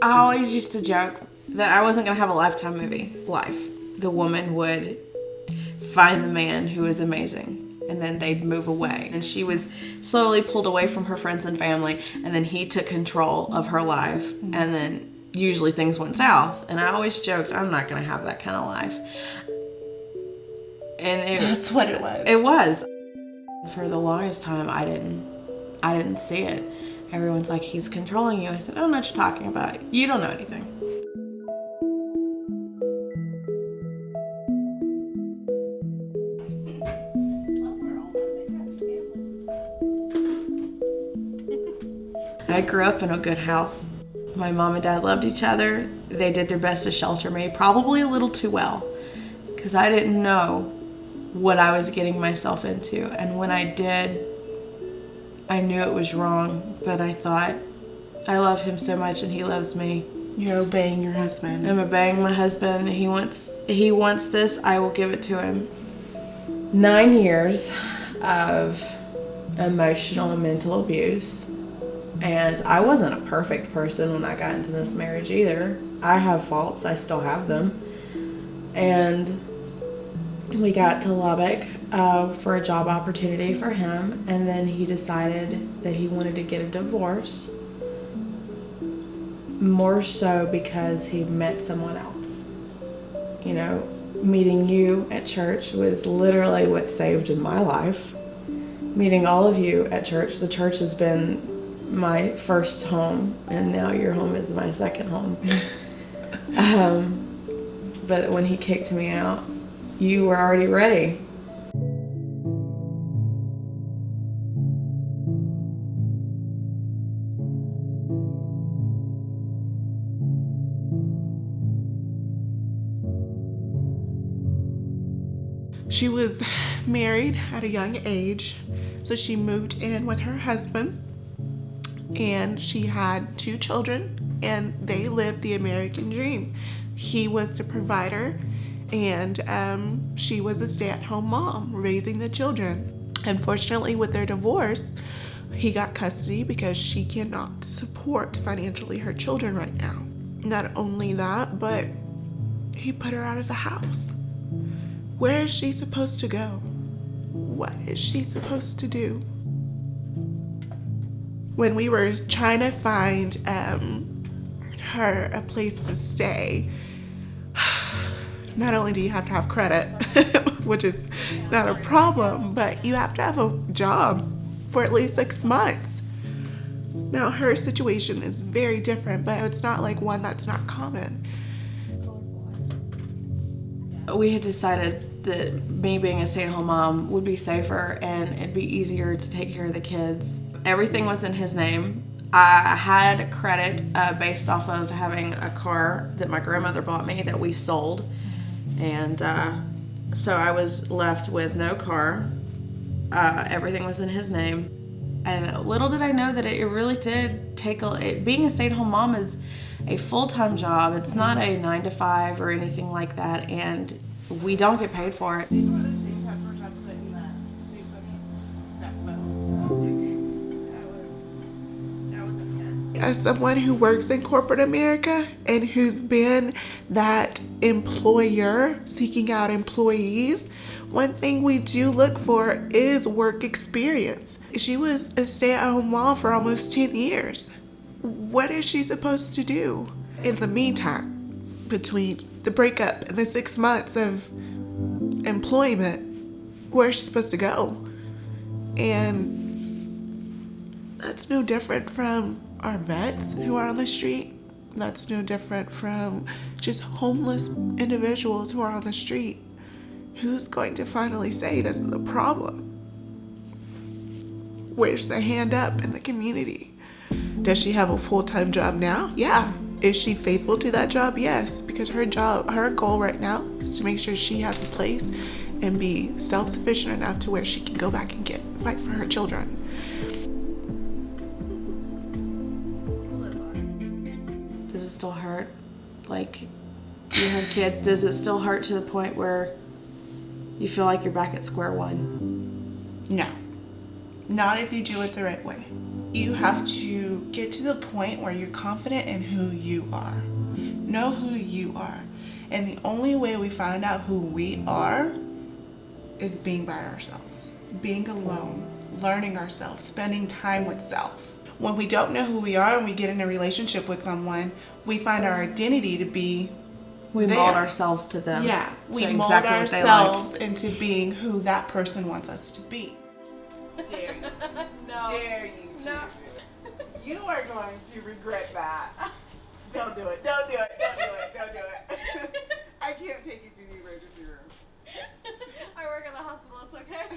I always used to joke that I wasn't going to have a Lifetime movie. Life. The woman would find the man who was amazing, and then they'd move away. And she was slowly pulled away from her friends and family, and then he took control of her life, and then usually things went south. And I always joked, I'm not going to have that kind of life. And that's what it was. It was. For the longest time, I didn't see it. Everyone's like, he's controlling you. I said, I don't know what you're talking about. You don't know anything. I grew up in a good house. My mom and dad loved each other. They did their best to shelter me, probably a little too well, because I didn't know what I was getting myself into. And when I did, I knew it was wrong, but I thought, I love him so much and he loves me. You're obeying your husband. I'm obeying my husband. He wants this, I will give it to him. 9 years of emotional and mental abuse. And I wasn't a perfect person when I got into this marriage either. I have faults, I still have them. And we got to Lubbock for a job opportunity for him, and then he decided that he wanted to get a divorce, more so because he met someone else. You know, meeting you at church was literally what saved my life. Meeting all of you at church. The church has been my first home, and now your home is my second home. But when he kicked me out, you were already ready. She was married at a young age, so she moved in with her husband, and she had 2 children, and they lived the American dream. He was the provider, and she was a stay-at-home mom raising the children. Unfortunately, with their divorce, he got custody because she cannot support financially her children right now. Not only that, but he put her out of the house. Where is she supposed to go? What is she supposed to do? When we were trying to find her a place to stay, not only do you have to have credit, which is not a problem, but you have to have a job for at least 6 months. Now, her situation is very different, but it's not like one that's not common. We had decided that me being a stay-at-home mom would be safer and it'd be easier to take care of the kids. Everything was in his name. I had credit based off of having a car that my grandmother bought me that we sold. And so I was left with no car. Everything was in his name. And little did I know that it really did take being a stay-at-home mom is a full-time job. It's not a 9-to-5 or anything like that, and we don't get paid for it. These were the same peppers I put in that soup that was intense. As someone who works in corporate America and who's been that employer seeking out employees, one thing we do look for is work experience. She was a stay-at-home mom for almost 10 years. What is she supposed to do? In the meantime, between the breakup and the 6 months of employment, where is she supposed to go? And that's no different from our vets who are on the street. That's no different from just homeless individuals who are on the street. Who's going to finally say this is a problem? Where's the hand up in the community? Does she have a full-time job now? Yeah. Is she faithful to that job? Yes. Because her goal right now is to make sure she has a place and be self-sufficient enough to where she can go back and fight for her children. Does it still hurt? Like, you have kids, does it still hurt to the point where you feel like you're back at square one? No. Not if you do it the right way. You have to to get to the point where you're confident in who you are. Know who you are. And the only way we find out who we are is being by ourselves, being alone, learning ourselves, spending time with self. When we don't know who we are and we get in a relationship with someone, we find our identity to be We mold ourselves to them. Yeah, we to mold exactly what they ourselves into being who that person wants us to be. Dare you. No. Dare you. No. You are going to regret that. Don't do it. Don't do it. Don't do it. Don't do it. I can't take you to the emergency room. I work at the hospital. It's okay.